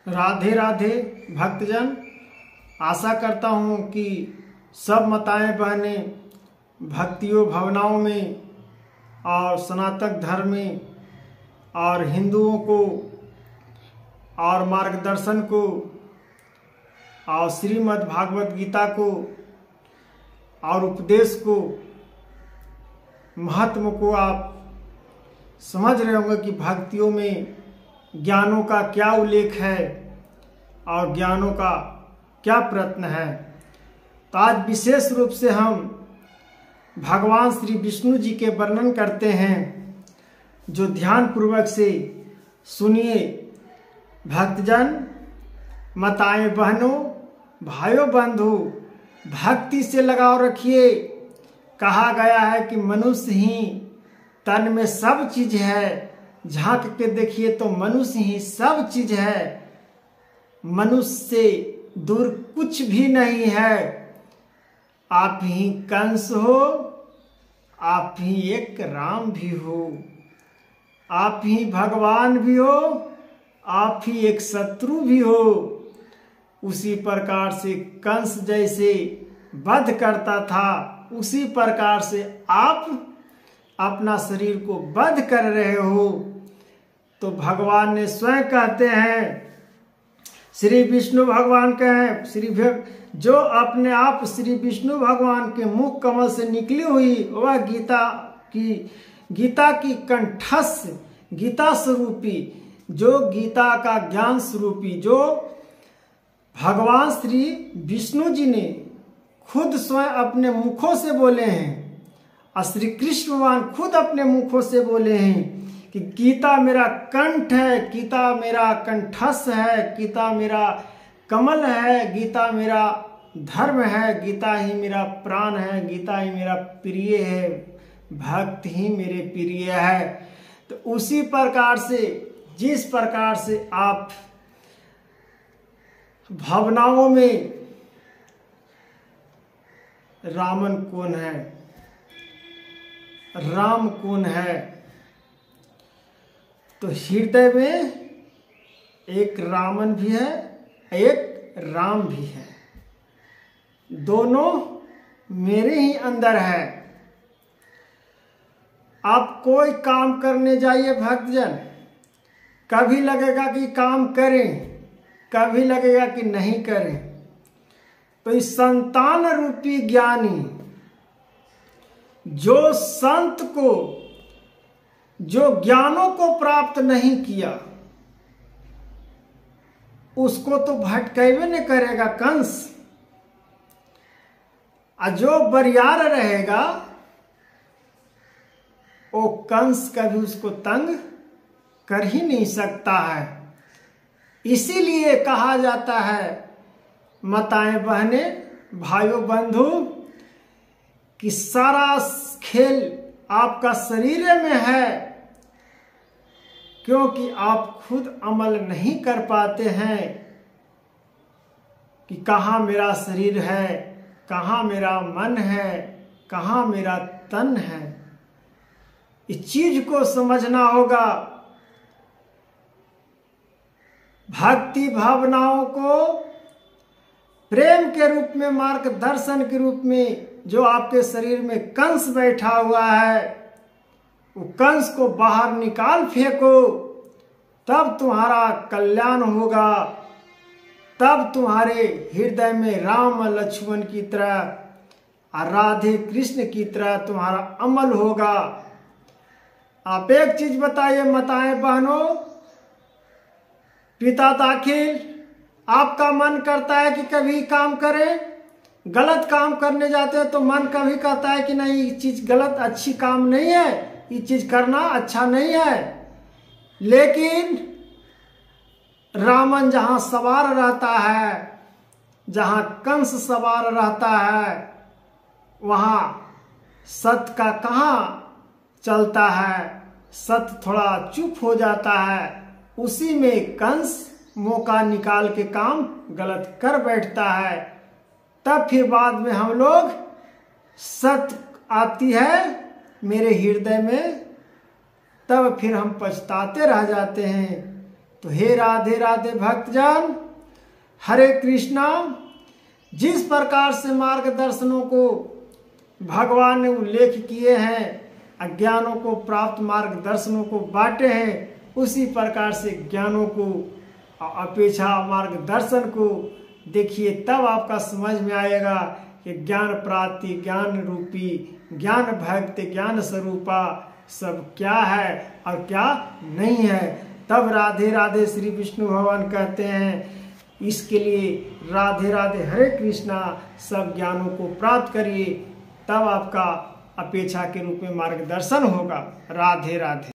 राधे राधे भक्तजन। आशा करता हूँ कि सब माताएं बहनें भक्तियों भावनाओं में और सनातन धर्म में और हिंदुओं को और मार्गदर्शन को और श्रीमद् भागवत गीता को और उपदेश को महत्व को आप समझ रहे होंगे कि भक्तियों में ज्ञानों का क्या उल्लेख है और ज्ञानों का क्या प्रयत्न है। तो आज विशेष रूप से हम भगवान श्री विष्णु जी के वर्णन करते हैं, जो ध्यान पूर्वक से सुनिए। भक्तजन, माताएं बहनों, भाइयों बंधु, भक्ति से लगाव रखिए। कहा गया है कि मनुष्य ही तन में सब चीज है, झांक के देखिए तो मनुष्य ही सब चीज है, मनुष्य से दूर कुछ भी नहीं है। आप ही कंस हो, आप ही एक राम भी हो, आप ही भगवान भी हो, आप ही एक शत्रु भी हो। उसी प्रकार से कंस जैसे वध करता था, उसी प्रकार से आप अपना शरीर को वध कर रहे हो। तो भगवान ने स्वयं कहते हैं, श्री विष्णु भगवान कहें, जो अपने आप श्री विष्णु भगवान के मुख कमल से निकली हुई वह गीता की कंठस्थ गीता स्वरूपी, जो गीता का ज्ञान स्वरूपी, जो भगवान श्री विष्णु जी ने खुद स्वयं अपने मुखों से बोले हैं और श्री कृष्ण भगवान खुद अपने मुखों से बोले हैं कि गीता मेरा कंठ है, गीता मेरा कंठस्थ है, गीता मेरा कमल है, गीता मेरा धर्म है, गीता ही मेरा प्राण है, गीता ही मेरा प्रिय है, भक्त ही मेरे प्रिय है। तो उसी प्रकार से जिस प्रकार से आप भावनाओं में रामन कौन है, राम कौन है, तो हृदय में एक रामन भी है, एक राम भी है, दोनों मेरे ही अंदर है। आप कोई काम करने जाइए भक्तजन, कभी लगेगा कि काम करें, कभी लगेगा कि नहीं करें। तो इस संतान रूपी ज्ञानी जो संत को, जो ज्ञानों को प्राप्त नहीं किया, उसको तो भटकेबे नहीं करेगा कंस। और जो बरियार रहेगा वो कंस कभी उसको तंग कर ही नहीं सकता है। इसीलिए कहा जाता है, माताएं बहनें भाइयों बंधु, कि सारा खेल आपका शरीर में है, क्योंकि आप खुद अमल नहीं कर पाते हैं कि कहाँ मेरा शरीर है, कहाँ मेरा मन है, कहाँ मेरा तन है। इस चीज को समझना होगा। भक्ति भावनाओं को प्रेम के रूप में, मार्गदर्शन के रूप में, जो आपके शरीर में कंस बैठा हुआ है, वो कंस को बाहर निकाल फेंको, तब तुम्हारा कल्याण होगा। तब तुम्हारे हृदय में राम लक्ष्मण की तरह और राधे कृष्ण की तरह तुम्हारा अमल होगा। आप एक चीज बताइए माताएं बहनों, पिता दाखिल आपका मन करता है कि कभी काम करें, गलत काम करने जाते हैं तो मन कभी कहता है कि नहीं, ये चीज गलत, अच्छी काम नहीं है, ये चीज करना अच्छा नहीं है। लेकिन रावण जहां सवार रहता है, जहां कंस सवार रहता है, वहां सत्य का कहाँ चलता है, सत्य थोड़ा चुप हो जाता है। उसी में कंस मौका निकाल के काम गलत कर बैठता है। तब फिर बाद में हम लोग सत्य आती है मेरे हृदय में, तब फिर हम पछताते रह जाते हैं। तो हे राधे राधे भक्तजन, हरे कृष्णा, जिस प्रकार से मार्गदर्शनों को भगवान ने उल्लेख किए हैं, अज्ञानों को प्राप्त मार्गदर्शनों को बांटे हैं, उसी प्रकार से ज्ञानों को अपेक्षा मार्गदर्शन को देखिए, तब आपका समझ में आएगा कि ज्ञान प्राप्ति, ज्ञान रूपी, ज्ञान भक्त, ज्ञान स्वरूपा सब क्या है और क्या नहीं है। तब राधे राधे श्री विष्णु भगवान कहते हैं, इसके लिए राधे राधे हरे कृष्णा, सब ज्ञानों को प्राप्त करिए, तब आपका अपेक्षा के रूप में मार्गदर्शन होगा। राधे राधे।